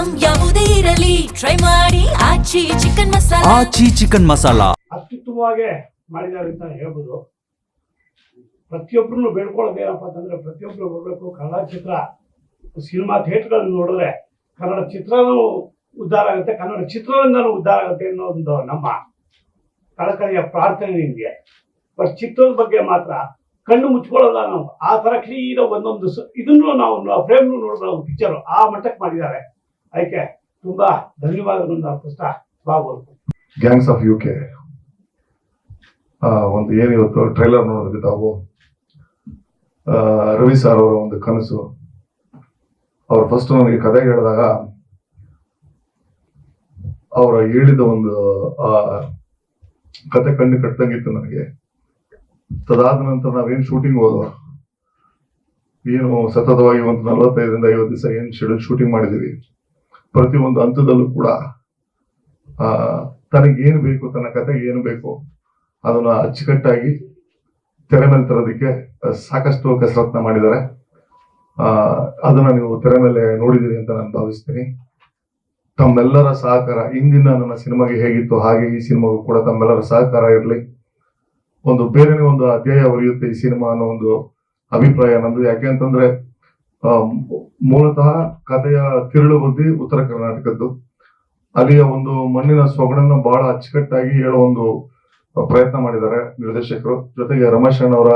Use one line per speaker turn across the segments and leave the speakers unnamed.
Item ಯಾವುದೇ ಇರಲಿ try ಮಾಡಿ ಆಚಿ ಚಿಕನ್ ಮಸಾಲಾ.
ಆಚಿ ಚಿಕನ್ ಮಸಾಲಾ
ಅತ್ಯುತ್ತಮವಾಗಿ ಮಾಡಿದ್ದಾರೆ ಅಂತ ಹೇಳ್ಬೋದು. ಪ್ರತಿಯೊಬ್ಬರನ್ನು ಬೇಡ್ಕೊಳ್ಳೋದೇನಪ್ಪ ಅಂತಂದ್ರೆ ಪ್ರತಿಯೊಬ್ಬರು ಬರಬೇಕು. ಕನ್ನಡ ಚಿತ್ರ ಸಿನಿಮಾ ಥಿಯೇಟರ್ಗಳನ್ನು ನೋಡಿದ್ರೆ ಕನ್ನಡ ಚಿತ್ರನೂ ಉದ್ಧಾರ ಆಗುತ್ತೆ, ಕನ್ನಡ ಚಿತ್ರರಿಂದನೂ ಉದ್ಧಾರ ಆಗುತ್ತೆ ಅನ್ನೋ ಒಂದು ನಮ್ಮ ಕಳಕಳಿಯ ಪ್ರಾರ್ಥನೆ ನಿಮಗೆ. ಬಟ್ ಚಿತ್ರದ ಬಗ್ಗೆ ಮಾತ್ರ ಕಣ್ಣು ಮುಚ್ಕೊಳ್ಳಲ್ಲ ನಾವು. ಆ ಥರ ಕ್ಲೀನ ಒಂದೊಂದು ಇದನ್ನು ನಾವು ಫ್ರೇಮ್ನು ನೋಡಿದ್ರೆ ನಾವು ಪಿಕ್ಚರು ಆ ಮಟ್ಟಕ್ಕೆ ಮಾಡಿದ್ದಾರೆ. ಅದಕ್ಕೆ ತುಂಬಾ ಧನ್ಯವಾದಗಳನ್ನು ಅರ್ಪಿಸ್ತಾ ಬಾಗ್ಬೋದು.
ಗ್ಯಾಂಗ್ಸ್ ಆಫ್ UK ಒಂದು ಏನಿವತ್ತು ಟ್ರೈಲರ್ ನೋಡಿದ್ರಿ ತಾವು. ರವಿ ಸರ್ ಅವರ ಒಂದು ಕನಸು. ಅವ್ರು ಫಸ್ಟ್ ನನಗೆ ಕತೆ ಹೇಳಿದಾಗ ಅವರ ಹೇಳಿದ ಒಂದು ಕತೆ ಕಣ್ಣು ಕಟ್ಟಂಗಿತ್ತು ನನಗೆ. ತದಾದ ನಂತರ ನಾವೇನು ಶೂಟಿಂಗ್ ಹೋದೋ, ಏನು ಸತತವಾಗಿ ಒಂದು 45ರಿಂದ 50 ದಿವಸ ಏನು ಶೆಡ್ಯೂಲ್ ಶೂಟಿಂಗ್ ಮಾಡಿದೀವಿ, ಪ್ರತಿಯೊಂದು ಹಂತದಲ್ಲೂ ಕೂಡ ತನಗೇನು ಬೇಕು, ತನ್ನ ಕತೆಗೆ ಏನು ಬೇಕು ಅದನ್ನ ಅಚ್ಚುಕಟ್ಟಾಗಿ ತೆರೆ ಮೇಲೆ ತರೋದಕ್ಕೆ ಸಾಕಷ್ಟು ಕಸರತ್ನ ಮಾಡಿದ್ದಾರೆ. ಅದನ್ನ ನೀವು ತೆರೆ ಮೇಲೆ ನೋಡಿದಿರಿ ಅಂತ ನಾನು ಭಾವಿಸ್ತೀನಿ. ತಮ್ಮೆಲ್ಲರ ಸಹಕಾರ ಇಂದಿನ ನನ್ನ ಸಿನಿಮಾಗೆ ಹೇಗಿತ್ತು ಹಾಗೆ ಈ ಸಿನಿಮಾಗೂ ಕೂಡ ತಮ್ಮೆಲ್ಲರ ಸಹಕಾರ ಇರಲಿ. ಒಂದು ಬೇರೆನೇ ಒಂದು ಅಧ್ಯಾಯ ಬರೆಯುತ್ತೆ ಈ ಸಿನಿಮಾ ಅನ್ನೋ ಒಂದು ಅಭಿಪ್ರಾಯ ನಂದು. ಯಾಕೆ ಅಂತಂದ್ರೆ ಮೂಲತಃ ಕಥೆಯ ತಿರುಳು ಬುದ್ಧಿ ಉತ್ತರ ಕರ್ನಾಟಕದ್ದು. ಅಲ್ಲಿಯ ಒಂದು ಮಣ್ಣಿನ ಸೊಗಡನ್ನ ಬಹಳ ಅಚ್ಚುಕಟ್ಟಾಗಿ ಹೇಳೋ ಒಂದು ಪ್ರಯತ್ನ ಮಾಡಿದ್ದಾರೆ ನಿರ್ದೇಶಕರು. ಜೊತೆಗೆ ರಮೇಶ್ ಅವರ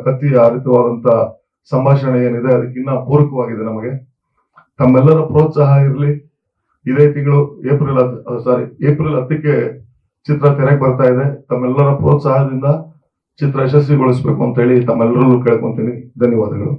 ಕತ್ತಿ ಹರಿತವಾದಂತ ಸಂಭಾಷಣೆ ಏನಿದೆ ಅದಕ್ಕಿನ್ನ ಪೂರಕವಾಗಿದೆ ನಮಗೆ. ತಮ್ಮೆಲ್ಲರ ಪ್ರೋತ್ಸಾಹ ಇರಲಿ. ಇದೇ ತಿಂಗಳು ಏಪ್ರಿಲ್ 10ಕ್ಕೆ ಚಿತ್ರ ತೆರೆಗೆ ಬರ್ತಾ ಇದೆ. ತಮ್ಮೆಲ್ಲರ ಪ್ರೋತ್ಸಾಹದಿಂದ ಚಿತ್ರ ಯಶಸ್ವಿಗೊಳಿಸ್ಬೇಕು ಅಂತ ಹೇಳಿ ತಮ್ಮೆಲ್ಲರಲ್ಲೂ ಕೇಳ್ಕೊಂತೀನಿ. ಧನ್ಯವಾದಗಳು.